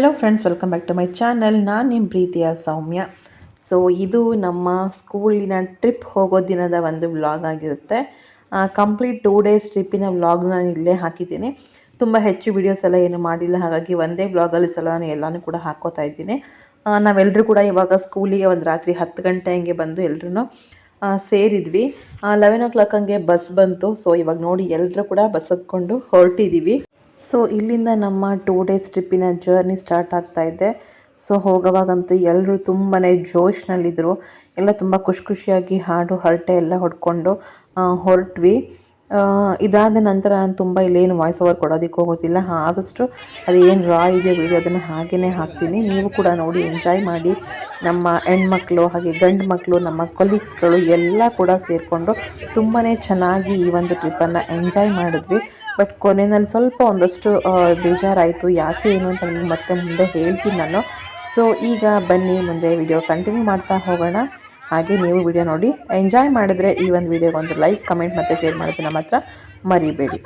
Hello friends, welcome back to my channel. ನಾನು ನಿಮ್ಮ ಪ್ರೀತಿಯ ಸೌಮ್ಯ. ಸೊ ಇದು ನಮ್ಮ ಸ್ಕೂಲಿನ ಟ್ರಿಪ್ ಹೋಗೋ ದಿನದ ಒಂದು ವ್ಲಾಗ್ ಆಗಿರುತ್ತೆ. ಕಂಪ್ಲೀಟ್ 2 ಡೇಸ್ ಟ್ರಿಪ್ಪಿನ ವ್ಲಾಗ್ ನಾನು ಇಲ್ಲೇ ಹಾಕಿದ್ದೀನಿ. ತುಂಬ ಹೆಚ್ಚು ವೀಡಿಯೋಸ್ ಎಲ್ಲ ಏನು ಮಾಡಿಲ್ಲ, ಹಾಗಾಗಿ ಒಂದೇ ವ್ಲಾಗಲ್ಲಿ ಸಲ ನಾನು ಎಲ್ಲನೂ ಕೂಡ ಹಾಕೋತಾ ಇದ್ದೀನಿ. ನಾವೆಲ್ಲರೂ ಕೂಡ ಇವಾಗ ಸ್ಕೂಲಿಗೆ ಒಂದು ರಾತ್ರಿ 10 ಗಂಟೆ ಹಂಗೆ ಬಂದು ಎಲ್ಲರೂ ಸೇರಿದ್ವಿ. 11 o'clock ಹಂಗೆ ಬಸ್ ಬಂತು. ಸೊ ಇವಾಗ ನೋಡಿ ಎಲ್ಲರೂ ಕೂಡ ಬಸ್ ಹತ್ಕೊಂಡು ಹೊರಟಿದ್ದೀವಿ. ಸೊ ಇಲ್ಲಿಂದ ನಮ್ಮ 2 ಡೇಸ್ ಟ್ರಿಪ್ಪಿನ ಜರ್ನಿ ಸ್ಟಾರ್ಟ್ ಆಗ್ತಾ ಇದೆ. ಸೊ ಹೋಗೋವಾಗಂತೂ ಎಲ್ಲರೂ ತುಂಬಾ ಜೋಶ್ನಲ್ಲಿದ್ದರು. ಎಲ್ಲ ತುಂಬ ಖುಷಿಯಾಗಿ ಹಾಡು ಹರಟೆ ಎಲ್ಲ ಹೊಡ್ಕೊಂಡು ಹೊರಟ್ವಿ. ಇದಾದ ನಂತರ ನಾನು ತುಂಬ ಇಲ್ಲೇನು ವಾಯ್ಸ್ ಓವರ್ ಕೊಡೋದಕ್ಕೆ ಹೋಗೋದಿಲ್ಲ. ಆದಷ್ಟು ಅದೇನು ರಾ ಇದೆ ವಿಡಿಯೋ ಅದನ್ನು ಹಾಗೇ ಹಾಕ್ತೀನಿ. ನೀವು ಕೂಡ ನೋಡಿ ಎಂಜಾಯ್ ಮಾಡಿ. ನಮ್ಮ ಹೆಣ್ಮಕ್ಳು ಹಾಗೆ ಗಂಡು ಮಕ್ಕಳು, ನಮ್ಮ ಕೊಲೀಗ್ಸ್ಗಳು ಎಲ್ಲ ಕೂಡ ಸೇರಿಕೊಂಡು ತುಂಬಾ ಚೆನ್ನಾಗಿ ಈ ಒಂದು ಟ್ರಿಪ್ಪನ್ನು ಎಂಜಾಯ್ ಮಾಡಿದ್ವಿ. ಬಟ್ ಕೊನೆಯಲ್ಲಿ ಸ್ವಲ್ಪ ಒಂದಷ್ಟು ಬೇಜಾರಾಯಿತು. ಯಾಕೆ ಏನು ಅಂತ ನಿಮಗೆ ಮತ್ತೆ ಮುಂದೆ ಹೇಳ್ತೀನಿ ನಾನು. ಸೊ ಈಗ ಬನ್ನಿ ಮುಂದೆ ವಿಡಿಯೋ ಕಂಟಿನ್ಯೂ ಮಾಡ್ತಾ ಹೋಗೋಣ. ಹಾಗೆ ನೀವು ವಿಡಿಯೋ ನೋಡಿ ಎಂಜಾಯ್ ಮಾಡಿದ್ರೆ ಈ ಒಂದು ವಿಡಿಯೋಗೊಂದು ಲೈಕ್, ಕಮೆಂಟ್ ಮತ್ತು ಶೇರ್ ಮಾಡೋದನ್ನ ಮಾತ್ರ ಮರಿಬೇಡಿ.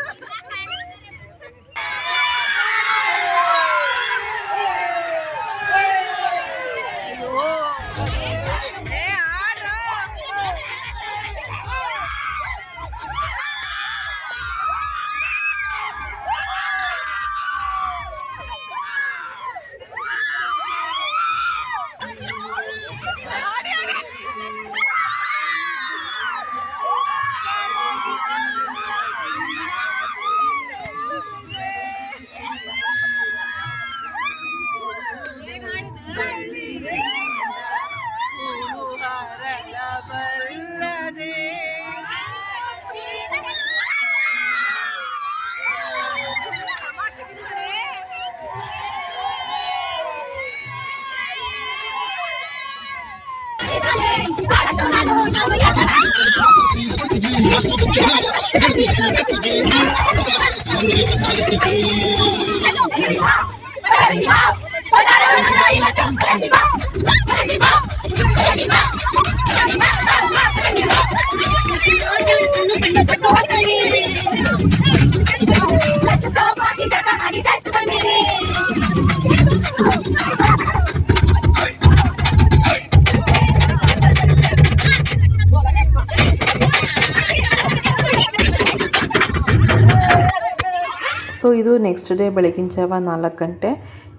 ಸೊ ಇದು ನೆಕ್ಸ್ಟ್ ಡೇ ಬೆಳಗಿನ ಜಾವ 4 ಗಂಟೆ.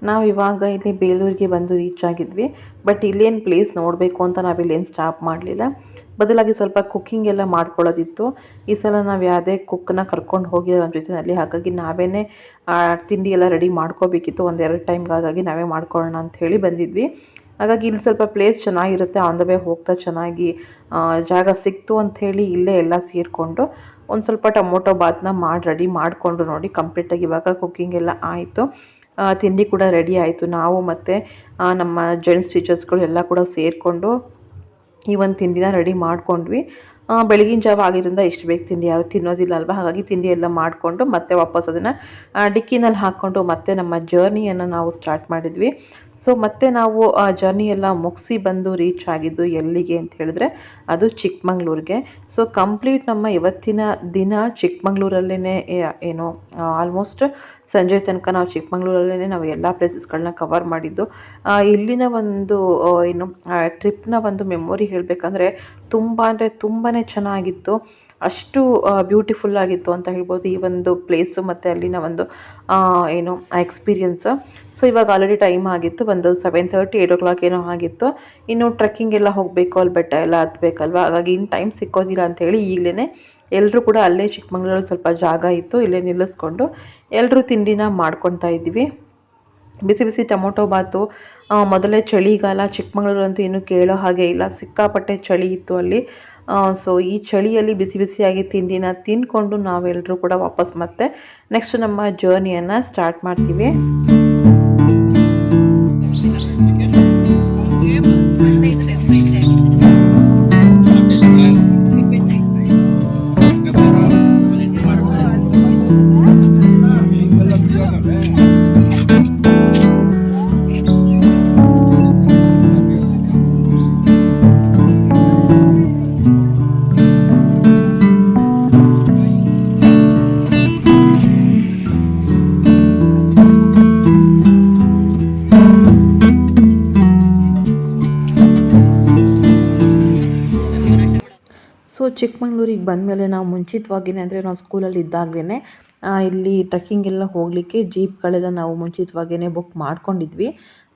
ನಾವು ಇವಾಗ ಇಲ್ಲಿ ಬೇಲೂರಿಗೆ ಬಂದು ರೀಚ್ ಆಗಿದ್ವಿ. ಬಟ್ ಇಲ್ಲೇನು ಪ್ಲೇಸ್ ನೋಡಬೇಕು ಅಂತ ನಾವಿಲ್ಲೇನು ಸ್ಟಾಪ್ ಮಾಡಲಿಲ್ಲ. ಬದಲಾಗಿ ಸ್ವಲ್ಪ ಕುಕ್ಕಿಂಗ್ ಎಲ್ಲ ಮಾಡ್ಕೊಳ್ಳೋದಿತ್ತು. ಈ ಸಲ ನಾವು ಯಾವುದೇ ಕುಕ್ಕನ್ನ ಕರ್ಕೊಂಡು ಹೋಗಿರೋ ನಮ್ಮ ಜೊತೆಯಲ್ಲಿ, ಹಾಗಾಗಿ ನಾವೇ ತಿಂಡಿ ಎಲ್ಲ ರೆಡಿ ಮಾಡ್ಕೋಬೇಕಿತ್ತು 1-2 ಟೈಮ್ಗೆ. ಹಾಗಾಗಿ ನಾವೇ ಮಾಡ್ಕೊಳ್ಳೋಣ ಅಂತ ಹೇಳಿ ಬಂದಿದ್ವಿ. ಹಾಗಾಗಿ ಇಲ್ಲಿ ಸ್ವಲ್ಪ ಪ್ಲೇಸ್ ಚೆನ್ನಾಗಿರುತ್ತೆ, ಆನ್ ದ ವೇ ಹೋಗ್ತಾ ಚೆನ್ನಾಗಿ ಜಾಗ ಸಿಕ್ತು ಅಂಥೇಳಿ ಇಲ್ಲೇ ಎಲ್ಲ ಸೇರಿಕೊಂಡು ಒಂದು ಸ್ವಲ್ಪ ಟೊಮೊಟೊ ಬಾತ್ನ ರೆಡಿ ಮಾಡಿಕೊಂಡು ನೋಡಿ ಕಂಪ್ಲೀಟಾಗಿ ಇವಾಗ ಕುಕ್ಕಿಂಗ್ ಎಲ್ಲ ಆಯಿತು. ತಿಂಡಿ ಕೂಡ ರೆಡಿ ಆಯಿತು. ನಾವು ಮತ್ತು ನಮ್ಮ ಜೆಂಟ್ಸ್ ಟೀಚರ್ಸ್ಗಳು ಎಲ್ಲ ಕೂಡ ಸೇರಿಕೊಂಡು ಈ ಒಂದು ತಿಂಡಿನ ರೆಡಿ ಮಾಡ್ಕೊಂಡ್ವಿ. ಬೆಳಗಿನ ಜಾವ ಆಗಿದ್ದರಿಂದ ಇಷ್ಟು ಬೇಗ ತಿಂಡಿ ಯಾರು ತಿನ್ನೋದಿಲ್ಲ ಅಲ್ವಾ, ಹಾಗಾಗಿ ತಿಂಡಿ ಎಲ್ಲ ಮಾಡಿಕೊಂಡು ಮತ್ತೆ ವಾಪಸ್ ಅದನ್ನು ಡಿಕ್ಕಿನಲ್ಲಿ ಹಾಕ್ಕೊಂಡು ಮತ್ತೆ ನಮ್ಮ ಜರ್ನಿಯನ್ನು ನಾವು ಸ್ಟಾರ್ಟ್ ಮಾಡಿದ್ವಿ. ಸೊ ಮತ್ತೆ ನಾವು ಆ ಜರ್ನಿ ಎಲ್ಲ ಮುಗಿಸಿ ಬಂದು ರೀಚ್ ಆಗಿದ್ದು ಎಲ್ಲಿಗೆ ಅಂತ ಹೇಳಿದ್ರೆ ಅದು ಚಿಕ್ಕಮಂಗ್ಳೂರಿಗೆ. ಸೊ ಕಂಪ್ಲೀಟ್ ನಮ್ಮ ಇವತ್ತಿನ ದಿನ ಚಿಕ್ಕಮಂಗ್ಳೂರಲ್ಲೇ ಏನು ಆಲ್ಮೋಸ್ಟ್ ಸಂಜೆ ತನಕ ನಾವು ಚಿಕ್ಕಮಂಗ್ಳೂರಲ್ಲೇ ನಾವು ಎಲ್ಲ ಪ್ಲೇಸಸ್ಗಳನ್ನ ಕವರ್ ಮಾಡಿದ್ದು. ಇಲ್ಲಿನ ಒಂದು ಏನು ಟ್ರಿಪ್ನ ಒಂದು ಮೆಮೊರಿ ಹೇಳಬೇಕಂದ್ರೆ ತುಂಬ ಅಂದರೆ ತುಂಬಾ ಚೆನ್ನಾಗಿತ್ತು. ಅಷ್ಟು ಬ್ಯೂಟಿಫುಲ್ ಆಗಿತ್ತು ಅಂತ ಹೇಳ್ಬೋದು ಈ ಒಂದು ಪ್ಲೇಸು ಮತ್ತು ಅಲ್ಲಿನ ಒಂದು ಏನು ಎಕ್ಸ್ಪೀರಿಯನ್ಸು. ಸೊ ಇವಾಗ ಆಲ್ರೆಡಿ ಟೈಮ್ ಆಗಿತ್ತು, ಒಂದು 7:30 8 o'clock ಏನೋ ಆಗಿತ್ತು. ಇನ್ನು ಟ್ರೆಕ್ಕಿಂಗ್ ಎಲ್ಲ ಹೋಗಬೇಕು, ಅಲ್ಲಿ ಬೆಟ್ಟ ಎಲ್ಲ ಹತ್ಬೇಕಲ್ವ, ಹಾಗಾಗಿ ಇನ್ನು ಟೈಮ್ ಸಿಕ್ಕೋದಿಲ್ಲ ಅಂಥೇಳಿ ಈಗಲೇ ಎಲ್ಲರೂ ಕೂಡ ಅಲ್ಲೇ ಚಿಕ್ಕಮಂಗ್ಳೂರಲ್ಲಿ ಸ್ವಲ್ಪ ಜಾಗ ಇತ್ತು, ಇಲ್ಲೇ ನಿಲ್ಲಿಸ್ಕೊಂಡು ಎಲ್ಲರೂ ತಿಂಡಿನ ಮಾಡ್ಕೊತಾ ಇದ್ವಿ. ಬಿಸಿ ಬಿಸಿ ಟೊಮೊಟೊ ಬಾತು. ಮೊದಲೇ ಚಳಿಗಾಲ, ಚಿಕ್ಕಮಂಗ್ಳೂರಂತೂ ಇನ್ನೂ ಕೇಳೋ ಹಾಗೆ ಇಲ್ಲ, ಸಿಕ್ಕಾಪಟ್ಟೆ ಚಳಿ ಇತ್ತು ಅಲ್ಲಿ. ಸೊ ಈ ಚಳಿಯಲ್ಲಿ ಬಿಸಿ ಬಿಸಿಯಾಗಿ ತಿಂಡಿನ ತಿಂದ್ಕೊಂಡು ನಾವೆಲ್ಲರೂ ಕೂಡ ವಾಪಸ್ ಮತ್ತೆ ನೆಕ್ಸ್ಟ್ ನಮ್ಮ ಜರ್ನಿಯನ್ನು ಸ್ಟಾರ್ಟ್ ಮಾಡ್ತೀವಿ. ಸೊ ಚಿಕ್ಕಮಂಗ್ಳೂರಿಗೆ ಬಂದಮೇಲೆ ನಾವು ಮುಂಚಿತವಾಗಿಯೇ ಅಂದರೆ ನಾವು ಸ್ಕೂಲಲ್ಲಿ ಇದ್ದಾಗಲೇ ಇಲ್ಲಿ ಟ್ರೆಕ್ಕಿಂಗ್ ಎಲ್ಲ ಹೋಗಲಿಕ್ಕೆ ಜೀಪ್ಗಳೆಲ್ಲ ನಾವು ಮುಂಚಿತವಾಗಿಯೇ ಬುಕ್ ಮಾಡ್ಕೊಂಡಿದ್ವಿ.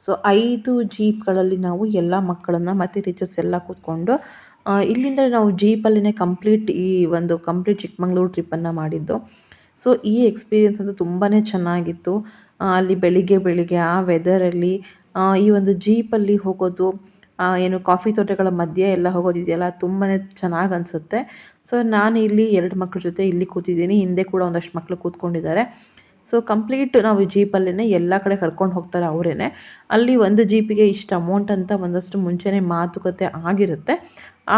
ಸೊ 5 ಜೀಪ್ಗಳಲ್ಲಿ ನಾವು ಎಲ್ಲ ಮಕ್ಕಳನ್ನು ಮತ್ತು ಟೀಚರ್ಸ್ ಎಲ್ಲ ಕೂತ್ಕೊಂಡು ಇಲ್ಲಿಂದ ನಾವು ಜೀಪಲ್ಲಿನೇ ಕಂಪ್ಲೀಟ್ ಚಿಕ್ಕಮಂಗ್ಳೂರು ಟ್ರಿಪ್ಪನ್ನು ಮಾಡಿದ್ದು. ಸೊ ಈ ಎಕ್ಸ್ಪೀರಿಯೆನ್ಸ್ ಅಂತೂ ತುಂಬಾ ಚೆನ್ನಾಗಿತ್ತು. ಅಲ್ಲಿ ಬೆಳಿಗ್ಗೆ ಆ ವೆದರಲ್ಲಿ ಈ ಒಂದು ಜೀಪಲ್ಲಿ ಹೋಗೋದು, ಏನು ಕಾಫಿ ತೋಟಗಳ ಮಧ್ಯೆ ಎಲ್ಲ ಹೋಗೋದಿದೆಯಲ್ಲ ತುಂಬಾ ಚೆನ್ನಾಗಿ ಅನಿಸುತ್ತೆ. ಸೊ ನಾನು ಇಲ್ಲಿ 2 ಮಕ್ಳ ಜೊತೆ ಇಲ್ಲಿ ಕೂತಿದ್ದೀನಿ. ಹಿಂದೆ ಕೂಡ ಒಂದಷ್ಟು ಮಕ್ಕಳು ಕೂತ್ಕೊಂಡಿದ್ದಾರೆ. ಸೊ ಕಂಪ್ಲೀಟ್ ನಾವು ಜೀಪಲ್ಲೇ ಎಲ್ಲ ಕಡೆ ಕರ್ಕೊಂಡು ಹೋಗ್ತಾರೆ ಅವರೇನೆ. ಅಲ್ಲಿ ಒಂದು ಜೀಪಿಗೆ ಇಷ್ಟು ಅಮೌಂಟ್ ಅಂತ ಒಂದಷ್ಟು ಮುಂಚೆನೇ ಮಾತುಕತೆ ಆಗಿರುತ್ತೆ.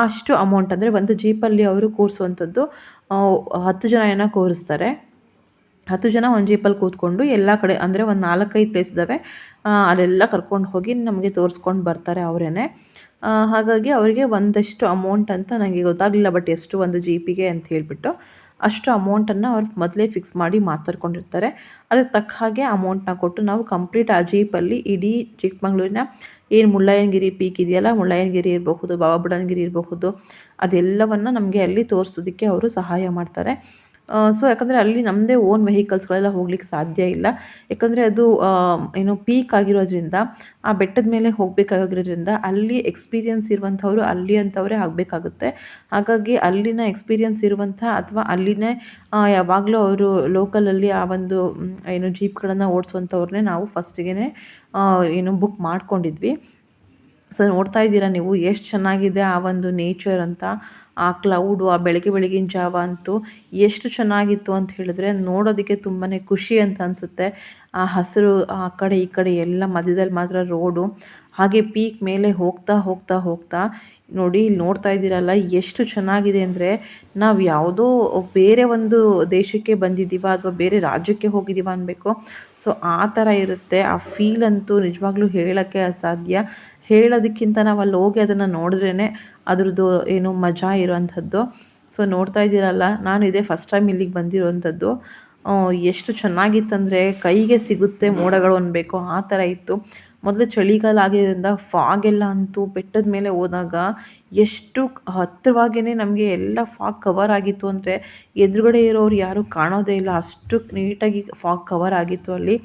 ಅಷ್ಟು ಅಮೌಂಟ್ ಅಂದರೆ ಒಂದು ಜೀಪಲ್ಲಿ ಅವರು ಕೂರಿಸುವಂಥದ್ದು 10 ಜನ ಏನೋ ಕೂರಿಸ್ತಾರೆ. 10 ಜನ ಒಂದು ಜೀಪಲ್ಲಿ ಕೂತ್ಕೊಂಡು ಎಲ್ಲ ಕಡೆ ಅಂದರೆ ಒಂದು 4-5 ಪ್ಲೇಸ್ ಇದ್ದಾವೆ. ಅಲ್ಲೆಲ್ಲ ಕರ್ಕೊಂಡು ಹೋಗಿ ನಮಗೆ ತೋರಿಸ್ಕೊಂಡು ಬರ್ತಾರೆ ಅವರೇನೆ. ಹಾಗಾಗಿ ಅವರಿಗೆ ಒಂದಷ್ಟು ಅಮೌಂಟ್ ಅಂತ ನನಗೆ ಗೊತ್ತಾಗಲಿಲ್ಲ, ಬಟ್ ಎಷ್ಟು ಒಂದು ಜೀಪಿಗೆ ಅಂತ ಹೇಳಿಬಿಟ್ಟು ಅಷ್ಟು ಅಮೌಂಟನ್ನು ಅವ್ರು ಮೊದಲೇ ಫಿಕ್ಸ್ ಮಾಡಿ ಮಾತಾಡ್ಕೊಂಡಿರ್ತಾರೆ. ಅದಕ್ಕೆ ತಕ್ಕ ಹಾಗೆ ಅಮೌಂಟನ್ನ ಕೊಟ್ಟು ನಾವು ಕಂಪ್ಲೀಟ್ ಆ ಜೀಪಲ್ಲಿ ಇಡೀ ಚಿಕ್ಕಮಂಗ್ಳೂರಿನ ಏನು ಮುಳ್ಳಯ್ಯನಗಿರಿ ಪೀಕ್ ಇದೆಯಲ್ಲ, ಮುಳ್ಳಯ್ಯನಗಿರಿ ಇರಬಹುದು, ಬಾಬಾ ಬುಡನ್ಗಿರಿ ಇರಬಹುದು, ಅದೆಲ್ಲವನ್ನು ನಮಗೆ ಅಲ್ಲಿ ತೋರಿಸೋದಕ್ಕೆ ಅವರು ಸಹಾಯ ಮಾಡ್ತಾರೆ. ಸೊ ಯಾಕಂದರೆ ಅಲ್ಲಿ ನಮ್ಮದೇ ಓನ್ ವೆಹಿಕಲ್ಸ್ಗಳೆಲ್ಲ ಹೋಗ್ಲಿಕ್ಕೆ ಸಾಧ್ಯ ಇಲ್ಲ. ಯಾಕಂದರೆ ಅದು ಏನು ಪೀಕ್ ಆಗಿರೋದ್ರಿಂದ ಆ ಬೆಟ್ಟದ ಮೇಲೆ ಹೋಗಬೇಕಾಗಿರೋದ್ರಿಂದ ಅಲ್ಲಿ ಎಕ್ಸ್ಪೀರಿಯನ್ಸ್ ಇರುವಂಥವ್ರು ಅಲ್ಲಿ ಅಂಥವರೇ ಆಗಬೇಕಾಗುತ್ತೆ. ಹಾಗಾಗಿ ಅಲ್ಲಿನ ಎಕ್ಸ್ಪೀರಿಯನ್ಸ್ ಇರುವಂಥ ಅಥವಾ ಅಲ್ಲಿನೇ ಯಾವಾಗಲೂ ಅವರು ಲೋಕಲಲ್ಲಿ ಆ ಒಂದು ಏನು ಜೀಪ್ಗಳನ್ನು ಓಡಿಸುವಂಥವ್ರನ್ನೇ ನಾವು ಫಸ್ಟಿಗೆ ಏನು ಬುಕ್ ಮಾಡ್ಕೊಂಡಿದ್ವಿ. ಸೊ ನೋಡ್ತಾ ಇದ್ದೀರಾ ನೀವು ಎಷ್ಟು ಚೆನ್ನಾಗಿದೆ ಆ ಒಂದು ನೇಚರ್ ಅಂತ. ಆ ಕ್ಲೌಡು, ಆ ಬೆಳಗಿನ ಜಾವ ಅಂತೂ ಎಷ್ಟು ಚೆನ್ನಾಗಿತ್ತು ಅಂತ ಹೇಳಿದ್ರೆ ನೋಡೋದಕ್ಕೆ ತುಂಬಾ ಖುಷಿ ಅಂತ ಅನಿಸುತ್ತೆ. ಆ ಹಸಿರು ಆ ಕಡೆ ಈ ಕಡೆ ಎಲ್ಲ ಮಧ್ಯದಲ್ಲಿ ಮಾತ್ರ ರೋಡು. ಹಾಗೆ ಪೀಕ್ ಮೇಲೆ ಹೋಗ್ತಾ ನೋಡಿ ಇಲ್ಲಿ ನೋಡ್ತಾ ಇದ್ದೀರಲ್ಲ ಎಷ್ಟು ಚೆನ್ನಾಗಿದೆ ಅಂದರೆ ನಾವು ಯಾವುದೋ ಬೇರೆ ಒಂದು ದೇಶಕ್ಕೆ ಬಂದಿದ್ದೀವ ಅಥವಾ ಬೇರೆ ರಾಜ್ಯಕ್ಕೆ ಹೋಗಿದ್ದೀವ ಅನ್ಬೇಕು. ಸೊ ಆ ಥರ ಇರುತ್ತೆ. ಆ ಫೀಲ್ ಅಂತೂ ನಿಜವಾಗ್ಲೂ ಹೇಳೋಕ್ಕೆ ಅಸಾಧ್ಯ. ಹೇಳೋದಕ್ಕಿಂತ ನಾವು ಅಲ್ಲಿ ಹೋಗಿ ಅದನ್ನು ನೋಡಿದ್ರೇ ಅದ್ರದ್ದು ಏನು ಮಜಾ ಇರೋವಂಥದ್ದು. ಸೊ ನೋಡ್ತಾ ಇದ್ದೀರಲ್ಲ, ನಾನು ಇದೇ ಫಸ್ಟ್ ಟೈಮ್ ಇಲ್ಲಿಗೆ ಬಂದಿರೋವಂಥದ್ದು. ಎಷ್ಟು ಚೆನ್ನಾಗಿತ್ತಂದರೆ ಕೈಗೆ ಸಿಗುತ್ತೆ ಮೋಡಗಳು ಅನ್ಬೇಕು ಆ ಥರ ಇತ್ತು. ಮೊದಲು ಚಳಿಗಾಲ ಆಗಿದ್ದರಿಂದ ಫಾಗೆಲ್ಲ ಅಂತೂ ಬೆಟ್ಟದ ಮೇಲೆ ಹೋದಾಗ ಎಷ್ಟು ಹತ್ತಿರವಾಗಿಯೇ ನಮಗೆ ಎಲ್ಲ ಫಾಗ್ ಕವರ್ ಆಗಿತ್ತು ಅಂದರೆ ಎದುರುಗಡೆ ಇರೋರು ಯಾರೂ ಕಾಣೋದೇ ಇಲ್ಲ, ಅಷ್ಟು ನೀಟಾಗಿ ಫಾಗ್ ಕವರ್ ಆಗಿತ್ತು ಅಲ್ಲಿ.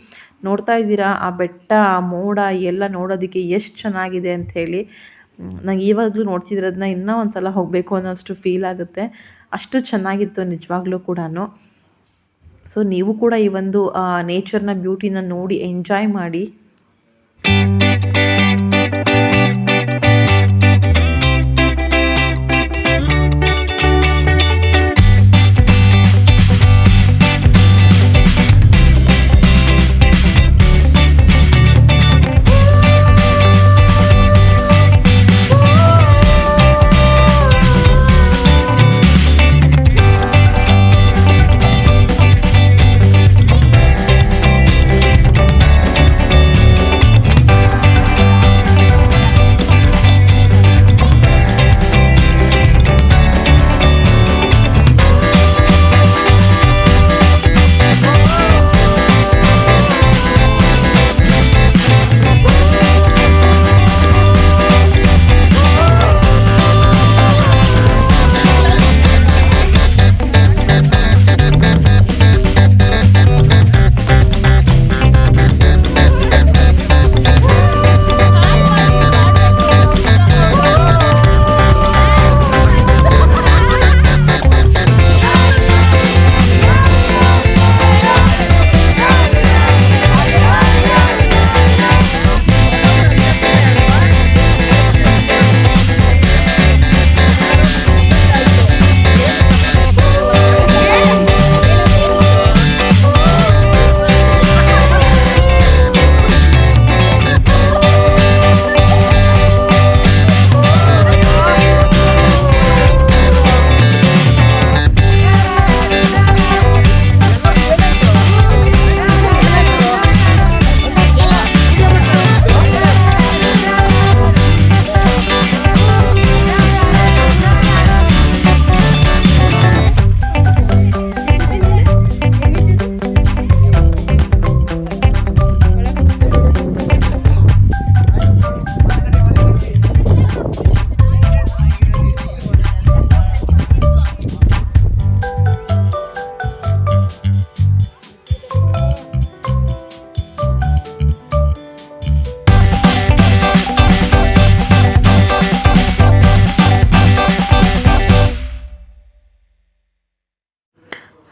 ನೋಡ್ತಾ ಇದ್ದೀರಾ ಆ ಬೆಟ್ಟ, ಆ ಮೋಡ ಎಲ್ಲ ನೋಡೋದಕ್ಕೆ ಎಷ್ಟು ಚೆನ್ನಾಗಿದೆ ಅಂಥೇಳಿ. ನಂಗೆ ಇವಾಗಲೂ ನೋಡ್ತಿದ್ರೆ ಅದನ್ನ ಇನ್ನೂ ಒಂದು ಸಲ ಹೋಗಬೇಕು ಅನ್ನೋಷ್ಟು ಫೀಲ್ ಆಗುತ್ತೆ. ಅಷ್ಟು ಚೆನ್ನಾಗಿತ್ತು ನಿಜವಾಗ್ಲೂ ಕೂಡ. ಸೊ ನೀವು ಕೂಡ ಈ ಒಂದು ನೇಚರ್ನ ಬ್ಯೂಟಿನ ನೋಡಿ ಎಂಜಾಯ್ ಮಾಡಿ.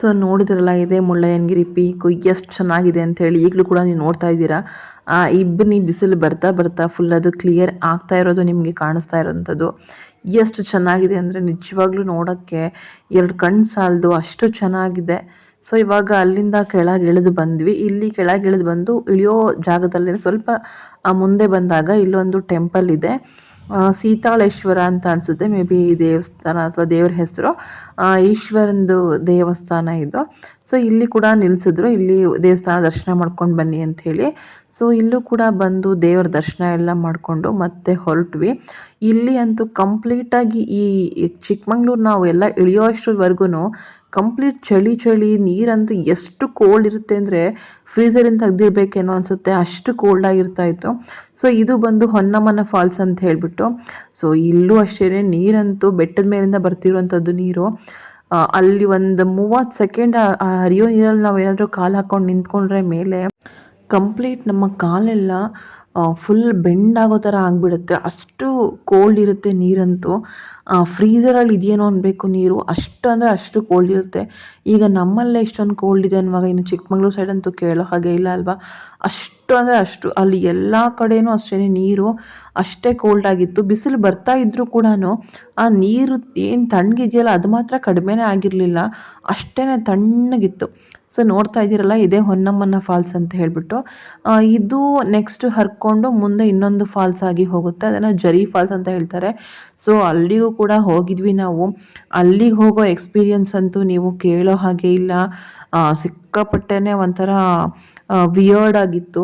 ಸೊ ನೋಡಿದ್ರಲ್ಲ ಇದೇ ಮುಳ್ಳಯ್ಯನಗಿರಿ ಪೀಕು ಎಷ್ಟು ಚೆನ್ನಾಗಿದೆ ಅಂಥೇಳಿ. ಈಗಲೂ ಕೂಡ ನೀವು ನೋಡ್ತಾ ಇದ್ದೀರಾ, ಇಬ್ಬನಿ ಬಿಸಿಲು ಬರ್ತಾ ಬರ್ತಾ ಫುಲ್ ಅದು ಕ್ಲಿಯರ್ ಆಗ್ತಾ ಇರೋದು ನಿಮಗೆ ಕಾಣಿಸ್ತಾ ಇರೋವಂಥದ್ದು. ಎಷ್ಟು ಚೆನ್ನಾಗಿದೆ ಅಂದರೆ ನಿಜವಾಗ್ಲೂ ನೋಡೋಕ್ಕೆ ಎರಡು ಕಣ್ಣು ಸಾಲದು, ಅಷ್ಟು ಚೆನ್ನಾಗಿದೆ. ಸೊ ಇವಾಗ ಅಲ್ಲಿಂದ ಕೆಳಗೆ ಇಳಿದು ಬಂದ್ವಿ. ಇಲ್ಲಿ ಕೆಳಗೆ ಇಳಿದು ಬಂದು ಇಳಿಯೋ ಜಾಗದಲ್ಲಿ ಸ್ವಲ್ಪ ಮುಂದೆ ಬಂದಾಗ ಇಲ್ಲೊಂದು ಟೆಂಪಲ್ ಇದೆ. ಸೀತಾಳೇಶ್ವರ ಅಂತ ಅನಿಸುತ್ತೆ, ಮೇ ಬಿ ದೇವಸ್ಥಾನ ಅಥವಾ ದೇವ್ರ ಹೆಸರು. ಈಶ್ವರಂದು ದೇವಸ್ಥಾನ ಇದು. ಸೊ ಇಲ್ಲಿ ಕೂಡ ನಿಲ್ಲಿಸಿದ್ರು, ಇಲ್ಲಿ ದೇವಸ್ಥಾನ ದರ್ಶನ ಮಾಡ್ಕೊಂಡು ಬನ್ನಿ ಅಂಥೇಳಿ. ಸೊ ಇಲ್ಲೂ ಕೂಡ ಬಂದು ದೇವ್ರ ದರ್ಶನ ಎಲ್ಲ ಮಾಡಿಕೊಂಡು ಮತ್ತೆ ಹೊರಟ್ವಿ. ಇಲ್ಲಿ ಅಂತೂ ಕಂಪ್ಲೀಟಾಗಿ ಈ ಚಿಕ್ಕಮಂಗ್ಳೂರು ನಾವು ಎಲ್ಲ ಇಳಿಯೋ ಅಷ್ಟರವರೆಗೂ ಕಂಪ್ಲೀಟ್ ಚಳಿ ಚಳಿ, ನೀರಂತೂ ಎಷ್ಟು ಕೋಲ್ಡ್ ಇರುತ್ತೆ ಅಂದರೆ ಫ್ರೀಸರಿಂದ ತೆಗ್ದಿರ್ಬೇಕೇನೋ ಅನಿಸುತ್ತೆ, ಅಷ್ಟು ಕೋಲ್ಡ್ ಆಗಿರ್ತಾ ಇತ್ತು. ಸೊ ಇದು ಬಂದು ಹೊನ್ನಮ್ಮನ ಫಾಲ್ಸ್ ಅಂತ ಹೇಳಿಬಿಟ್ಟು. ಸೊ ಇಲ್ಲೂ ಅಷ್ಟೇ ನೀರಂತೂ ಬೆಟ್ಟದ ಮೇಲಿಂದ ಬರ್ತಿರುವಂಥದ್ದು ನೀರು. ಅಲ್ಲಿ ಒಂದು 30 ಸೆಕೆಂಡ್ ಹರಿಯೋ ನೀರಲ್ಲಿ ನಾವು ಏನಾದರೂ ಕಾಲು ಹಾಕ್ಕೊಂಡು ನಿಂತ್ಕೊಂಡ್ರೆ ಮೇಲೆ ಕಂಪ್ಲೀಟ್ ನಮ್ಮ ಕಾಲೆಲ್ಲ ಫುಲ್ ಬೆಂಡಾಗೋ ಥರ ಆಗಿಬಿಡುತ್ತೆ, ಅಷ್ಟು ಕೋಲ್ಡ್ ಇರುತ್ತೆ ನೀರಂತೂ. ಫ್ರೀಝರಲ್ಲಿ ಇದೆಯೇನೋ ಅನ್ಬೇಕು ನೀರು, ಅಷ್ಟು ಅಂದರೆ ಅಷ್ಟು ಕೋಲ್ಡ್ ಇರುತ್ತೆ. ಈಗ ನಮ್ಮಲ್ಲೇ ಇಷ್ಟೊಂದು ಕೋಲ್ಡ್ ಇದೆ ಅನ್ನುವಾಗ ಇನ್ನು ಚಿಕ್ಕಮಂಗ್ಳೂರು ಸೈಡ್ ಅಂತೂ ಕೇಳೋ ಹಾಗೆ ಇಲ್ಲ ಅಲ್ವಾ. ಅಷ್ಟು ಅಂದರೆ ಅಷ್ಟು, ಅಲ್ಲಿ ಎಲ್ಲ ಕಡೆಯೂ ಅಷ್ಟೇ ನೀರು ಅಷ್ಟೇ ಕೋಲ್ಡ್ ಆಗಿತ್ತು. ಬಿಸಿಲು ಬರ್ತಾ ಇದ್ದರೂ ಕೂಡ ಆ ನೀರು ಏನು ತಣ್ಣಗಿದೆಯಲ್ಲ ಅದು ಮಾತ್ರ ಕಡಿಮೆನೇ ಆಗಿರಲಿಲ್ಲ, ಅಷ್ಟೇ ತಣ್ಣಗಿತ್ತು. ಸೊ ನೋಡ್ತಾ ಇದ್ದೀರಲ್ಲ, ಇದೇ ಹೊನ್ನಮ್ಮನ ಫಾಲ್ಸ್ ಅಂತ ಹೇಳಿಬಿಟ್ಟು. ಇದು ನೆಕ್ಸ್ಟ್ ಹರ್ಕೊಂಡು ಮುಂದೆ ಇನ್ನೊಂದು ಫಾಲ್ಸ್ ಆಗಿ ಹೋಗುತ್ತೆ, ಅದನ್ನು ಜರಿ ಫಾಲ್ಸ್ ಅಂತ ಹೇಳ್ತಾರೆ. ಸೊ ಅಲ್ಲಿಗೂ ಕೂಡ ಹೋಗಿದ್ವಿ ನಾವು. ಅಲ್ಲಿಗೆ ಹೋಗೋ ಎಕ್ಸ್ಪೀರಿಯನ್ಸ್ ಅಂತೂ ನೀವು ಕೇಳೋ ಹಾಗೆ ಇಲ್ಲ. ಸಿಕ್ಕಾಪಟ್ಟೆನೇ ಒಂಥರ ವಿಯರ್ಡ್ ಆಗಿತ್ತು.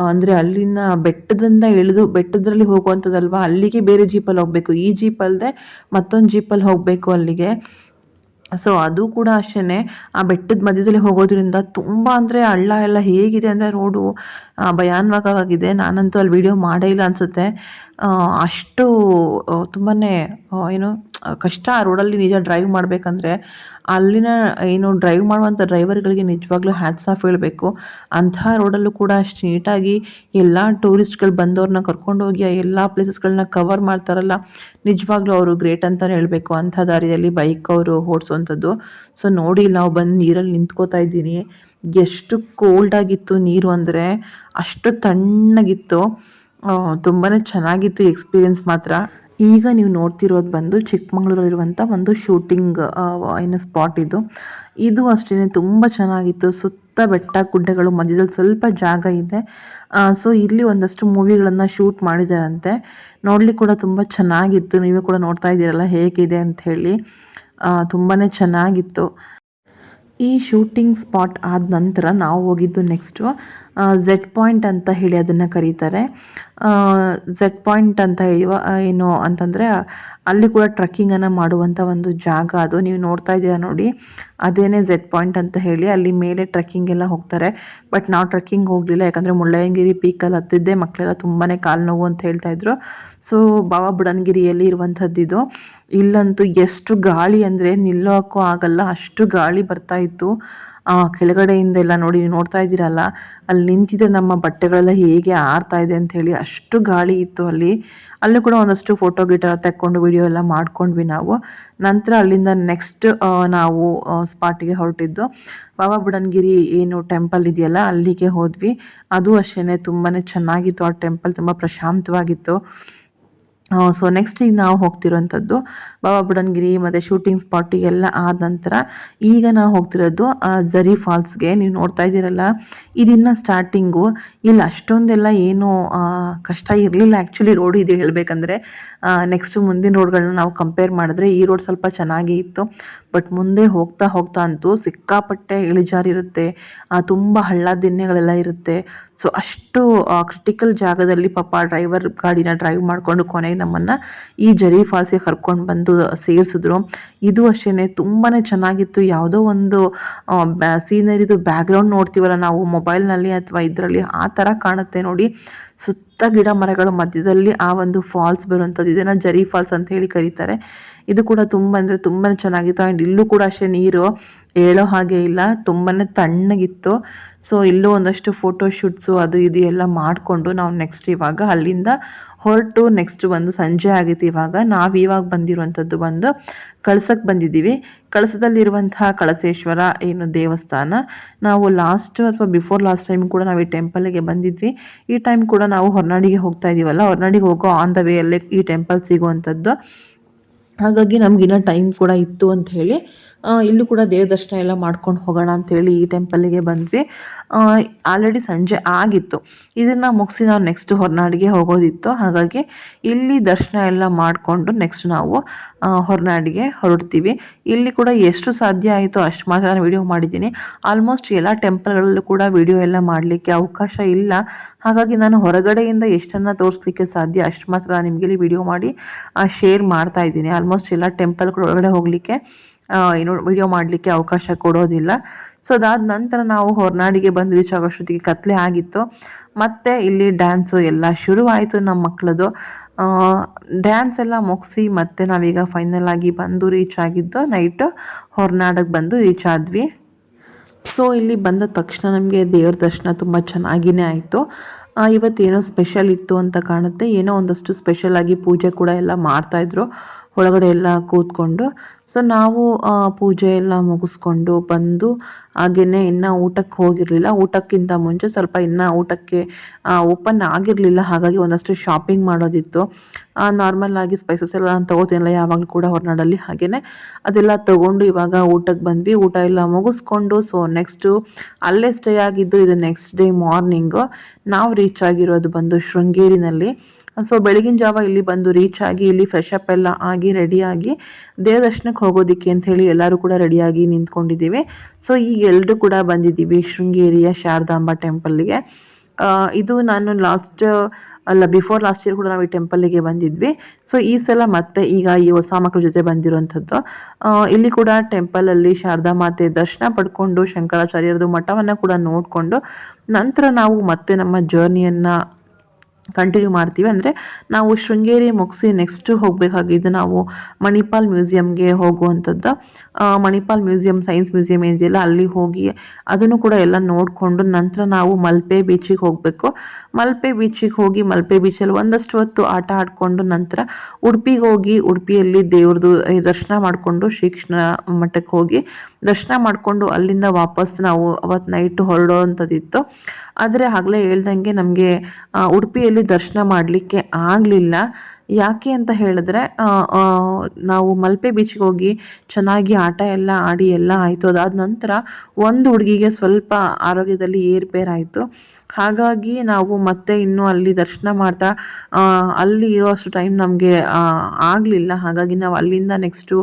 ಅಂದರೆ ಅಲ್ಲಿನ ಬೆಟ್ಟದಿಂದ ಇಳಿದು ಬೆಟ್ಟದಲ್ಲಿ ಹೋಗುವಂಥದ್ದಲ್ವ, ಅಲ್ಲಿಗೆ ಬೇರೆ ಜೀಪಲ್ಲಿ ಹೋಗಬೇಕು, ಈ ಜೀಪ್ ಅಲ್ಲದೆ ಮತ್ತೊಂದು ಜೀಪಲ್ಲಿ ಹೋಗಬೇಕು ಅಲ್ಲಿಗೆ. ಸೊ ಅದು ಕೂಡ ಅಷ್ಟೇ, ಆ ಬೆಟ್ಟದ ಮಧ್ಯದಲ್ಲಿ ಹೋಗೋದ್ರಿಂದ ತುಂಬ ಅಂದರೆ ಹಳ್ಳ ಎಲ್ಲ ಹೇಗಿದೆ ಅಂದರೆ ರೋಡು ಭಯಾನಕವಾಗಿದೆ. ನಾನಂತೂ ಅಲ್ಲಿ ವಿಡಿಯೋ ಮಾಡೇ ಇಲ್ಲ ಅನಿಸುತ್ತೆ, ಅಷ್ಟು ತುಂಬಾ ಏನು ಕಷ್ಟ ಆ ರೋಡಲ್ಲಿ ನಿಜ ಡ್ರೈವ್ ಮಾಡಬೇಕಂದ್ರೆ. ಅಲ್ಲಿನ ಏನು ಡ್ರೈವ್ ಮಾಡುವಂಥ ಡ್ರೈವರ್ಗಳಿಗೆ ನಿಜವಾಗ್ಲೂ ಹ್ಯಾಟ್ಸ್ ಆಫ್ ಹೇಳಬೇಕು. ಅಂತಹ ರೋಡಲ್ಲೂ ಕೂಡ ಅಷ್ಟು ನೀಟಾಗಿ ಎಲ್ಲ ಟೂರಿಸ್ಟ್ಗಳು ಬಂದವ್ರನ್ನ ಕರ್ಕೊಂಡೋಗಿ ಆ ಎಲ್ಲ ಪ್ಲೇಸಸ್ಗಳನ್ನ ಕವರ್ ಮಾಡ್ತಾರಲ್ಲ, ನಿಜವಾಗ್ಲೂ ಅವರು ಗ್ರೇಟ್ ಅಂತಲೇ ಹೇಳಬೇಕು. ಅಂಥ ದಾರಿಯಲ್ಲಿ ಬೈಕ್ ಅವರು ಓಡಿಸೋವಂಥದ್ದು. ಸೊ ನೋಡಿ, ನಾವು ಬಂದು ನೀರಲ್ಲಿ ನಿಂತ್ಕೋತಾ ಇದ್ದೀನಿ, ಎಷ್ಟು ಕೋಲ್ಡ್ ಆಗಿತ್ತು ನೀರು ಅಂದರೆ ಅಷ್ಟು ತಣ್ಣಗಿತ್ತು. ತುಂಬಾ ಚೆನ್ನಾಗಿತ್ತು ಎಕ್ಸ್ಪೀರಿಯೆನ್ಸ್ ಮಾತ್ರ. ಈಗ ನೀವು ನೋಡ್ತಿರೋದು ಬಂದು ಚಿಕ್ಕಮಂಗ್ಳೂರಲ್ಲಿರುವಂಥ ಒಂದು ಶೂಟಿಂಗ್ ಏನು ಸ್ಪಾಟ್ ಇದು. ಇದು ಅಷ್ಟೇ ತುಂಬ ಚೆನ್ನಾಗಿತ್ತು. ಸುತ್ತ ಬೆಟ್ಟ ಗುಡ್ಡಗಳು, ಮಧ್ಯದಲ್ಲಿ ಸ್ವಲ್ಪ ಜಾಗ ಇದೆ. ಸೊ ಇಲ್ಲಿ ಒಂದಷ್ಟು ಮೂವಿಗಳನ್ನು ಶೂಟ್ ಮಾಡಿದ್ದಾರಂತೆ. ನೋಡಲಿಕ್ಕೆ ಕೂಡ ತುಂಬ ಚೆನ್ನಾಗಿತ್ತು. ನೀವೇ ಕೂಡ ನೋಡ್ತಾ ಇದ್ದೀರಲ್ಲ ಹೇಗಿದೆ ಅಂಥೇಳಿ, ತುಂಬಾ ಚೆನ್ನಾಗಿತ್ತು. ಈ ಶೂಟಿಂಗ್ ಸ್ಪಾಟ್ ಆದ ನಂತರ ನಾವು ಹೋಗಿದ್ದು ನೆಕ್ಸ್ಟು ಝೆಡ್ ಪಾಯಿಂಟ್ ಅಂತ ಹೇಳಿ ಅದನ್ನು ಕರೀತಾರೆ. ಝೆಡ್ ಪಾಯಿಂಟ್ ಅಂತ ಏನು ಅಂತಂದರೆ ಅಲ್ಲಿ ಕೂಡ ಟ್ರಕ್ಕಿಂಗನ್ನು ಮಾಡುವಂಥ ಒಂದು ಜಾಗ ಅದು. ನೀವು ನೋಡ್ತಾ ಇದ್ದೀರಾ ನೋಡಿ, ಅದೇನೇ ಝೆಡ್ ಪಾಯಿಂಟ್ ಅಂತ ಹೇಳಿ. ಅಲ್ಲಿ ಮೇಲೆ ಟ್ರಕ್ಕಿಂಗ್ ಎಲ್ಲ ಹೋಗ್ತಾರೆ. ಬಟ್ ನಾವು ಟ್ರಕ್ಕಿಂಗ್ ಹೋಗಲಿಲ್ಲ, ಯಾಕಂದರೆ ಮುಳ್ಳಯ್ಯನಗಿರಿ ಪೀಕಲ್ಲಿ ಹತ್ತಿದ್ದೆ ಮಕ್ಕಳೆಲ್ಲ ತುಂಬಾ ಕಾಲು ನೋವು ಅಂತ ಹೇಳ್ತಾಯಿದ್ರು. ಸೊ ಬಾಬಾ ಬುಡನ್ಗಿರಿಯಲ್ಲಿ ಇರುವಂಥದ್ದಿದು. ಇಲ್ಲಂತೂ ಎಷ್ಟು ಗಾಳಿ ಅಂದರೆ ನಿಲ್ಲೋಕ್ಕೂ ಆಗಲ್ಲ, ಅಷ್ಟು ಗಾಳಿ ಬರ್ತಾ ಇತ್ತು. ಕೆಳಗಡೆಯಿಂದ ಎಲ್ಲ ನೋಡಿ, ನೋಡ್ತಾ ಇದ್ದೀರಲ್ಲ, ಅಲ್ಲಿ ನಿಂತಿದ್ರೆ ನಮ್ಮ ಬಟ್ಟೆಗಳೆಲ್ಲ ಹೇಗೆ ಆರ್ತಾ ಇದೆ ಅಂಥೇಳಿ, ಅಷ್ಟು ಗಾಳಿ ಇತ್ತು ಅಲ್ಲಿ. ಅಲ್ಲೂ ಕೂಡ ಒಂದಷ್ಟು ಫೋಟೋ ಗಿಟ ತೆಕ್ಕೊಂಡು ವಿಡಿಯೋ ಎಲ್ಲ ಮಾಡ್ಕೊಂಡ್ವಿ ನಾವು. ನಂತರ ಅಲ್ಲಿಂದ ನೆಕ್ಸ್ಟ್ ನಾವು ಸ್ಪಾಟಿಗೆ ಹೊರಟಿದ್ದು ಬಾಬಾ ಬುಡನ್ಗಿರಿ ಏನು ಟೆಂಪಲ್ ಇದೆಯಲ್ಲ ಅಲ್ಲಿಗೆ ಹೋದ್ವಿ. ಅದು ಅಷ್ಟೇ ತುಂಬಾ ಚೆನ್ನಾಗಿತ್ತು. ಆ ಟೆಂಪಲ್ ತುಂಬ ಪ್ರಶಾಂತವಾಗಿತ್ತು. ಸೊ ನೆಕ್ಸ್ಟ್ ಈಗ ನಾವು ಹೋಗ್ತಿರೋಂಥದ್ದು ಬಾಬಾ ಬುಡನ್ಗಿರಿ ಮತ್ತು ಶೂಟಿಂಗ್ ಸ್ಪಾಟಿಗೆಲ್ಲ ಆದ ನಂತರ ಈಗ ನಾವು ಹೋಗ್ತಿರೋದು ಝರಿ ಫಾಲ್ಸ್ಗೆ. ನೀವು ನೋಡ್ತಾ ಇದ್ದೀರಲ್ಲ, ಇದಿನ್ನು ಸ್ಟಾರ್ಟಿಂಗು. ಇಲ್ಲಿ ಅಷ್ಟೊಂದೆಲ್ಲ ಏನು ಕಷ್ಟ ಇರಲಿಲ್ಲ ಆ್ಯಕ್ಚುಲಿ ರೋಡ್ ಇದೆ ಹೇಳಬೇಕಂದ್ರೆ. ನೆಕ್ಸ್ಟು ಮುಂದಿನ ರೋಡ್ಗಳನ್ನ ನಾವು ಕಂಪೇರ್ ಮಾಡಿದ್ರೆ ಈ ರೋಡ್ ಸ್ವಲ್ಪ ಚೆನ್ನಾಗೇ ಇತ್ತು. ಬಟ್ ಮುಂದೆ ಹೋಗ್ತಾ ಹೋಗ್ತಾ ಅಂತೂ ಸಿಕ್ಕಾಪಟ್ಟೆ ಇಳಿಜಾರಿರುತ್ತೆ, ತುಂಬ ಹಳ್ಳ ದಿಣ್ಣೆಗಳೆಲ್ಲ ಇರುತ್ತೆ. ಸೊ ಅಷ್ಟು ಕ್ರಿಟಿಕಲ್ ಜಾಗದಲ್ಲಿ ಪಾಪ ಡ್ರೈವರ್ ಗಾಡಿನ ಡ್ರೈವ್ ಮಾಡಿಕೊಂಡು ಕೊನೆಗೆ ನಮ್ಮನ್ನು ಈ ಝರಿ ಫಾಲ್ಸ್ಗೆ ಕರ್ಕೊಂಡು ಬಂದು ಸೇರಿಸಿದ್ರು. ಇದು ಅಷ್ಟೇ ತುಂಬಾ ಚೆನ್ನಾಗಿತ್ತು. ಯಾವುದೋ ಒಂದು ಸೀನರಿದು ಬ್ಯಾಕ್ಗ್ರೌಂಡ್ ನೋಡ್ತೀವಲ್ಲ ನಾವು ಮೊಬೈಲ್ನಲ್ಲಿ ಅಥವಾ ಇದರಲ್ಲಿ, ಆ ಥರ ಕಾಣುತ್ತೆ ನೋಡಿ. ಸುತ್ತ ಗಿಡ ಮರಗಳ ಮಧ್ಯದಲ್ಲಿ ಆ ಒಂದು ಫಾಲ್ಸ್ ಬರುವಂಥದ್ದು, ಇದನ್ನು ಝರಿ ಫಾಲ್ಸ್ ಅಂತ ಹೇಳಿ ಕರೀತಾರೆ. ಇದು ಕೂಡ ತುಂಬ ಅಂದರೆ ತುಂಬಾ ಚೆನ್ನಾಗಿತ್ತು. ಆ್ಯಂಡ್ ಇಲ್ಲೂ ಕೂಡ ಅಷ್ಟೇ ನೀರು ಹೇಳೋ ಹಾಗೆ ಇಲ್ಲ, ತುಂಬಾ ತಣ್ಣಗಿತ್ತು. ಸೊ ಇಲ್ಲೂ ಒಂದಷ್ಟು ಫೋಟೋ ಶೂಟ್ಸು ಅದು ಇದು ಎಲ್ಲ ಮಾಡಿಕೊಂಡು ನಾವು ನೆಕ್ಸ್ಟ್ ಇವಾಗ ಅಲ್ಲಿಂದ ಹೊರಟು ನೆಕ್ಸ್ಟ್ ಬಂದು ಸಂಜೆ ಆಗಿತ್ತು. ಇವಾಗ ಬಂದಿರುವಂಥದ್ದು ಬಂದು ಕಳಸಕ್ಕೆ ಬಂದಿದ್ದೀವಿ. ಕಳಸದಲ್ಲಿರುವಂತಹ ಕಳಸೇಶ್ವರ ಏನು ದೇವಸ್ಥಾನ, ನಾವು ಲಾಸ್ಟ್ ಅಥವಾ ಬಿಫೋರ್ ಲಾಸ್ಟ್ ಟೈಮ್ ಕೂಡ ನಾವು ಈ ಟೆಂಪಲ್ಗೆ ಬಂದಿದ್ವಿ. ಈ ಟೈಮ್ ಕೂಡ ನಾವು ಹೊರನಾಡಿಗೆ ಹೋಗ್ತಾ ಇದ್ದೀವಲ್ಲ, ಹೊರನಾಡಿಗೆ ಹೋಗೋ ಆನ್ ದ ವೇ ಅಲ್ಲೇ ಈ ಟೆಂಪಲ್ ಸಿಗುವಂಥದ್ದು. ಹಾಗಾಗಿ ನಮಗಿನ್ನ ಟೈಮ್ ಕೂಡ ಇತ್ತು ಅಂತ ಹೇಳಿ ಇಲ್ಲೂ ಕೂಡ ದೇವ್ರ ದರ್ಶನ ಎಲ್ಲ ಮಾಡ್ಕೊಂಡು ಹೋಗೋಣ ಅಂಥೇಳಿ ಈ ಟೆಂಪಲ್ಲಿಗೆ ಬಂದ್ವಿ. ಆಲ್ರೆಡಿ ಸಂಜೆ ಆಗಿತ್ತು. ಇದನ್ನು ಮುಗಿಸಿ ನಾವು ನೆಕ್ಸ್ಟ್ ಹೊರನಾಡಿಗೆ ಹೋಗೋದಿತ್ತು. ಹಾಗಾಗಿ ಇಲ್ಲಿ ದರ್ಶನ ಎಲ್ಲ ಮಾಡಿಕೊಂಡು ನೆಕ್ಸ್ಟ್ ನಾವು ಹೊರನಾಡಿಗೆ ಹೊರಡ್ತೀವಿ. ಇಲ್ಲಿ ಕೂಡ ಎಷ್ಟು ಸಾಧ್ಯ ಆಯಿತು ಅಷ್ಟು ಮಾತ್ರ ನಾನು ವಿಡಿಯೋ ಮಾಡಿದ್ದೀನಿ. ಆಲ್ಮೋಸ್ಟ್ ಎಲ್ಲ ಟೆಂಪಲ್ಗಳಲ್ಲೂ ಕೂಡ ವಿಡಿಯೋ ಎಲ್ಲ ಮಾಡಲಿಕ್ಕೆ ಅವಕಾಶ ಇಲ್ಲ. ಹಾಗಾಗಿ ನಾನು ಹೊರಗಡೆಯಿಂದ ಎಷ್ಟನ್ನು ತೋರಿಸ್ಲಿಕ್ಕೆ ಸಾಧ್ಯ ಅಷ್ಟು ಮಾತ್ರ ನಿಮಗೆ ಇಲ್ಲಿ ವಿಡಿಯೋ ಮಾಡಿ ಶೇರ್ ಮಾಡ್ತಾ ಇದ್ದೀನಿ. ಆಲ್ಮೋಸ್ಟ್ ಎಲ್ಲ ಟೆಂಪಲ್ಗಳು ಒಳಗಡೆ ಹೋಗಲಿಕ್ಕೆ ಏನು ವಿಡಿಯೋ ಮಾಡಲಿಕ್ಕೆ ಅವಕಾಶ ಕೊಡೋದಿಲ್ಲ. ಸೊ ಅದಾದ ನಂತರ ನಾವು ಹೊರನಾಡಿಗೆ ಬಂದು ರೀಚ್ ಆಗೋಷ್ಟೊತ್ತಿಗೆ ಕತ್ಲೆ ಆಗಿತ್ತು. ಮತ್ತು ಇಲ್ಲಿ ಡ್ಯಾನ್ಸು ಎಲ್ಲ ಶುರುವಾಯಿತು ನಮ್ಮ ಮಕ್ಕಳದು. ಡ್ಯಾನ್ಸ್ ಎಲ್ಲ ಮುಗಿಸಿ ಮತ್ತೆ ನಾವೀಗ ಫೈನಲ್ ಆಗಿ ಬಂದು ರೀಚ್ ಆಗಿದ್ದು ನೈಟು ಹೊರನಾಡಿಗೆ ಬಂದು ರೀಚ್ ಆದ್ವಿ. ಸೊ ಇಲ್ಲಿ ಬಂದ ತಕ್ಷಣ ನಮಗೆ ದೇವ್ರ ದರ್ಶನ ತುಂಬ ಚೆನ್ನಾಗಿಯೇ ಆಯಿತು. ಇವತ್ತೇನೋ ಸ್ಪೆಷಲ್ ಇತ್ತು ಅಂತ ಕಾಣುತ್ತೆ. ಏನೋ ಒಂದಷ್ಟು ಸ್ಪೆಷಲಾಗಿ ಪೂಜೆ ಕೂಡ ಎಲ್ಲ ಮಾಡ್ತಾಯಿದ್ರು ಒಳಗಡೆ ಎಲ್ಲ ಕೂತ್ಕೊಂಡು. ಸೊ ನಾವು ಪೂಜೆ ಎಲ್ಲ ಮುಗಿಸ್ಕೊಂಡು ಬಂದು ಹಾಗೆಯೇ ಇನ್ನೂ ಊಟಕ್ಕೆ ಹೋಗಿರಲಿಲ್ಲ. ಊಟಕ್ಕಿಂತ ಮುಂಚೆ ಸ್ವಲ್ಪ ಇನ್ನೂ ಊಟಕ್ಕೆ ಓಪನ್ ಆಗಿರಲಿಲ್ಲ. ಹಾಗಾಗಿ ಒಂದಷ್ಟು ಶಾಪಿಂಗ್ ಮಾಡೋದಿತ್ತು. ನಾರ್ಮಲಾಗಿ ಸ್ಪೈಸಸ್ ಎಲ್ಲ ನಾನು ತೊಗೋತೀನಲ್ಲ ಯಾವಾಗಲೂ ಕೂಡ ಹೊರನಾಡಲ್ಲಿ, ಹಾಗೆಯೇ ಅದೆಲ್ಲ ತೊಗೊಂಡು ಇವಾಗ ಊಟಕ್ಕೆ ಬಂದ್ವಿ. ಊಟ ಎಲ್ಲ ಮುಗಿಸ್ಕೊಂಡು ಸೊ ನೆಕ್ಸ್ಟು ಅಲ್ಲೇ ಸ್ಟೇ ಆಗಿದ್ದು. ಇದು ನೆಕ್ಸ್ಟ್ ಡೇ ಮಾರ್ನಿಂಗು ನಾವು ರೀಚ್ ಆಗಿರೋದು ಬಂದು ಶೃಂಗೇರಿನಲ್ಲಿ. ಸೊ ಬೆಳಗಿನ ಜಾವ ಇಲ್ಲಿ ಬಂದು ರೀಚ್ ಆಗಿ ಇಲ್ಲಿ ಫ್ರೆಶ್ ಅಪ್ ಎಲ್ಲ ಆಗಿ ರೆಡಿಯಾಗಿ ದೇವ ದರ್ಶನಕ್ಕೆ ಹೋಗೋದಕ್ಕೆ ಅಂಥೇಳಿ ಎಲ್ಲರೂ ಕೂಡ ರೆಡಿಯಾಗಿ ನಿಂತ್ಕೊಂಡಿದ್ದೀವಿ. ಸೊ ಈಗ ಎಲ್ಲರೂ ಕೂಡ ಬಂದಿದ್ದೀವಿ ಶೃಂಗೇರಿಯ ಶಾರದಾಂಬ ಟೆಂಪಲ್ಗೆ. ಇದು ನಾನು ಬಿಫೋರ್ ಲಾಸ್ಟ್ ಇಯರ್ ಕೂಡ ನಾವು ಈ ಟೆಂಪಲ್ಗೆ ಬಂದಿದ್ವಿ. ಸೊ ಈ ಸಲ ಮತ್ತೆ ಈಗ ಈ ಹೊಸ ಮಕ್ಕಳ ಜೊತೆ ಬಂದಿರುವಂಥದ್ದು. ಇಲ್ಲಿ ಕೂಡ ಟೆಂಪಲಲ್ಲಿ ಶಾರದಾ ಮಾತೆ ದರ್ಶನ ಪಡ್ಕೊಂಡು ಶಂಕರಾಚಾರ್ಯರದು ಮಠವನ್ನು ಕೂಡ ನೋಡಿಕೊಂಡು ನಂತರ ನಾವು ಮತ್ತೆ ನಮ್ಮ ಜರ್ನಿಯನ್ನು ಕಂಟಿನ್ಯೂ ಮಾಡ್ತೀವಿ. ಅಂದರೆ ನಾವು ಶೃಂಗೇರಿ ಮುಗಿಸಿ ನೆಕ್ಸ್ಟ್ ಹೋಗಬೇಕಾಗಿದ್ದು ನಾವು ಮಣಿಪಾಲ್ ಮ್ಯೂಸಿಯಮ್ಗೆ ಹೋಗುವಂಥದ್ದು. ಮಣಿಪಾಲ್ ಮ್ಯೂಸಿಯಂ, ಸೈನ್ಸ್ ಮ್ಯೂಸಿಯಂ ಏನಿದೆಯಲ್ಲ ಅಲ್ಲಿ ಹೋಗಿ ಅದನ್ನು ಕೂಡ ಎಲ್ಲ ನೋಡಿಕೊಂಡು ನಂತರ ನಾವು ಮಲ್ಪೆ ಬೀಚಿಗೆ ಹೋಗಬೇಕು. ಮಲ್ಪೆ ಬೀಚಿಗೆ ಹೋಗಿ ಮಲ್ಪೆ ಬೀಚಲ್ಲಿ ಒಂದಷ್ಟು ಹೊತ್ತು ಆಟ ಆಡಿಕೊಂಡು ನಂತರ ಉಡುಪಿಗೆ ಹೋಗಿ ಉಡುಪಿಯಲ್ಲಿ ದೇವ್ರದ್ದು ದರ್ಶನ ಮಾಡಿಕೊಂಡು ಶ್ರೀಕೃಷ್ಣ ಮಠಕ್ಕೆ ಹೋಗಿ ದರ್ಶನ ಮಾಡಿಕೊಂಡು ಅಲ್ಲಿಂದ ವಾಪಸ್ ನಾವು ಅವತ್ತು ನೈಟು ಹೊರಡೋವಂಥದ್ದಿತ್ತು. ಆದರೆ ಆಗಲೇ ಹೇಳ್ದಂಗೆ ನಮಗೆ ಉಡುಪಿಯಲ್ಲಿ ದರ್ಶನ ಮಾಡಲಿಕ್ಕೆ ಆಗಲಿಲ್ಲ. ಯಾಕೆ ಅಂತ ಹೇಳಿದ್ರೆ ನಾವು ಮಲ್ಪೆ ಬೀಚ್ಗೆ ಹೋಗಿ ಚೆನ್ನಾಗಿ ಆಟ ಎಲ್ಲ ಆಡಿ ಎಲ್ಲ ಆಯಿತು. ಅದಾದ ನಂತರ ಒಂದು ಹುಡುಗಿಗೆ ಸ್ವಲ್ಪ ಆರೋಗ್ಯದಲ್ಲಿ ಏರುಪೇರಾಯಿತು. ಹಾಗಾಗಿ ನಾವು ಮತ್ತೆ ಇನ್ನೂ ಅಲ್ಲಿ ದರ್ಶನ ಮಾಡ್ತಾ ಅಲ್ಲಿ ಇರೋಷ್ಟು ಟೈಮ್ ನಮಗೆ ಆಗಲಿಲ್ಲ. ಹಾಗಾಗಿ ನಾವು ಅಲ್ಲಿಂದ ನೆಕ್ಸ್ಟು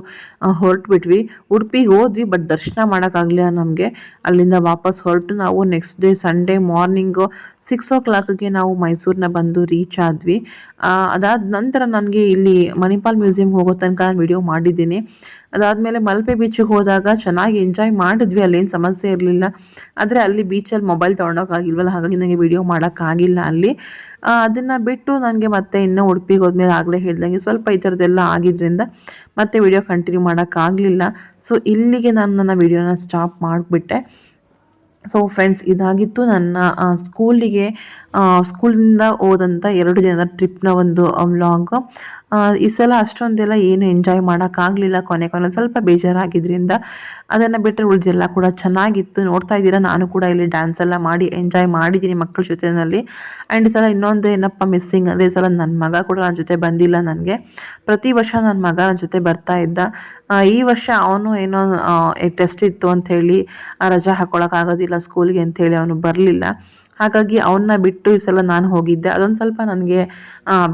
ಹೊರಟುಬಿಟ್ವಿ. ಉಡುಪಿಗೆ ಹೋದ್ವಿ, ಬಟ್ ದರ್ಶನ ಮಾಡೋಕ್ಕಾಗಲಿಲ್ಲ ನಮಗೆ. ಅಲ್ಲಿಂದ ವಾಪಸ್ ಹೊರಟು ನಾವು ನೆಕ್ಸ್ಟ್ ಡೇ ಸಂಡೇ ಮಾರ್ನಿಂಗು 6 o'clockಗೆ ನಾವು ಮೈಸೂರನ್ನ ಬಂದು ರೀಚ್ ಆದ್ವಿ. ಅದಾದ ನಂತರ ನನಗೆ ಇಲ್ಲಿ ಮಣಿಪಾಲ್ ಮ್ಯೂಸಿಯಮ್ಗೆ ಹೋಗೋ ತನಕ ನಾನು ವಿಡಿಯೋ ಮಾಡಿದ್ದೀನಿ. ಅದಾದಮೇಲೆ ಮಲ್ಪೆ ಬೀಚಿಗೆ ಹೋದಾಗ ಚೆನ್ನಾಗಿ ಎಂಜಾಯ್ ಮಾಡಿದ್ವಿ, ಅಲ್ಲೇನು ಸಮಸ್ಯೆ ಇರಲಿಲ್ಲ. ಆದರೆ ಅಲ್ಲಿ ಬೀಚಲ್ಲಿ ಮೊಬೈಲ್ ತೊಗೊಂಡೋಕ್ಕಾಗಿಲ್ವಲ್ಲ, ಹಾಗಾಗಿ ನನಗೆ ವಿಡಿಯೋ ಮಾಡೋಕ್ಕಾಗಿಲ್ಲ ಅಲ್ಲಿ. ಅದನ್ನು ಬಿಟ್ಟು ನನಗೆ ಮತ್ತೆ ಇನ್ನೂ ಉಡುಪಿಗೆ ಹೋದ್ಮೇಲೆ ಆಗಲೇ ಹೇಳ್ದಂಗೆ ಸ್ವಲ್ಪ ಈ ಥರದ್ದೆಲ್ಲ ಆಗಿದ್ದರಿಂದ ಮತ್ತೆ ವಿಡಿಯೋ ಕಂಟಿನ್ಯೂ ಮಾಡೋಕ್ಕಾಗಲಿಲ್ಲ. ಸೊ ಇಲ್ಲಿಗೆ ನಾನು ನನ್ನ ವಿಡಿಯೋನ ಸ್ಟಾಪ್ ಮಾಡಿಬಿಟ್ಟೆ. ಸೊ ಫ್ರೆಂಡ್ಸ್, ಇದಾಗಿತ್ತು ನನ್ನ ಸ್ಕೂಲಿಂದ ಹೋದಂಥ 2 ದಿನದ ಟ್ರಿಪ್ನ ಒಂದು ವ್ಲಾಗ್. ಈ ಸಲ ಅಷ್ಟೊಂದೆಲ್ಲ ಏನು ಎಂಜಾಯ್ ಮಾಡೋಕ್ಕಾಗಲಿಲ್ಲ. ಕೊನೆ ಸ್ವಲ್ಪ ಬೇಜಾರಾಗಿದ್ದರಿಂದ ಅದನ್ನು ಬಿಟ್ಟರೆ ಉಳಿದೆಲ್ಲ ಕೂಡ ಚೆನ್ನಾಗಿತ್ತು. ನೋಡ್ತಾ ಇದ್ದೀರಾ, ನಾನು ಕೂಡ ಇಲ್ಲಿ ಡ್ಯಾನ್ಸ್ ಎಲ್ಲ ಮಾಡಿ ಎಂಜಾಯ್ ಮಾಡಿದ್ದೀನಿ ಮಕ್ಕಳ ಜೊತೆಯಲ್ಲಿ. ಆ್ಯಂಡ್ ಈ ಸಲ ಇನ್ನೊಂದು ಏನಪ್ಪ ಮಿಸ್ಸಿಂಗ್ ಅಂದರೆ ಈ ಸಲ ನನ್ನ ಮಗ ಕೂಡ ನನ್ನ ಜೊತೆ ಬಂದಿಲ್ಲ. ನನಗೆ ಪ್ರತಿ ವರ್ಷ ನನ್ನ ಮಗ ನನ್ನ ಜೊತೆ ಬರ್ತಾ ಇದ್ದ. ಈ ವರ್ಷ ಅವನು ಏನೋ ಟೆಸ್ಟ್ ಇತ್ತು ಅಂಥೇಳಿ ರಜಾ ಹಾಕ್ಕೊಳಕ್ಕಾಗೋದಿಲ್ಲ ಸ್ಕೂಲ್ಗೆ ಅಂಥೇಳಿ ಅವನು ಬರಲಿಲ್ಲ. ಹಾಗಾಗಿ ಅವನ್ನ ಬಿಟ್ಟು ಈ ಸಲ ನಾನು ಹೋಗಿದ್ದೆ. ಅದೊಂದು ಸ್ವಲ್ಪ ನನಗೆ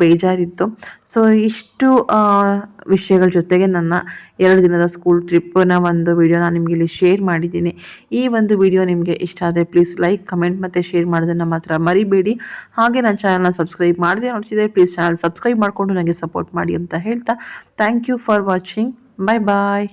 ಬೇಜಾರಿತ್ತು. ಸೊ ಇಷ್ಟು ವಿಷಯಗಳ ಜೊತೆಗೆ ನನ್ನ 2 ದಿನದ ಸ್ಕೂಲ್ ಟ್ರಿಪ್ನ ಒಂದು ವಿಡಿಯೋ ನಾನು ನಿಮಗೆ ಇಲ್ಲಿ ಶೇರ್ ಮಾಡಿದ್ದೀನಿ. ಈ ಒಂದು ವಿಡಿಯೋ ನಿಮಗೆ ಇಷ್ಟ ಆದರೆ ಪ್ಲೀಸ್ ಲೈಕ್, ಕಮೆಂಟ್ ಮತ್ತು ಶೇರ್ ಮಾಡೋದನ್ನು ಮಾತ್ರ ಮರಿಬೇಡಿ. ಹಾಗೆ ನನ್ನ ಚಾನಲ್ನ ಸಬ್ಸ್ಕ್ರೈಬ್ ಮಾಡದೆ ನೋಡ್ತಿದ್ದರೆ ಪ್ಲೀಸ್ ಚಾನಲ್ ಸಬ್ಸ್ಕ್ರೈಬ್ ಮಾಡಿಕೊಂಡು ನನಗೆ ಸಪೋರ್ಟ್ ಮಾಡಿ ಅಂತ ಹೇಳ್ತಾ thank you for watching. Bye bye.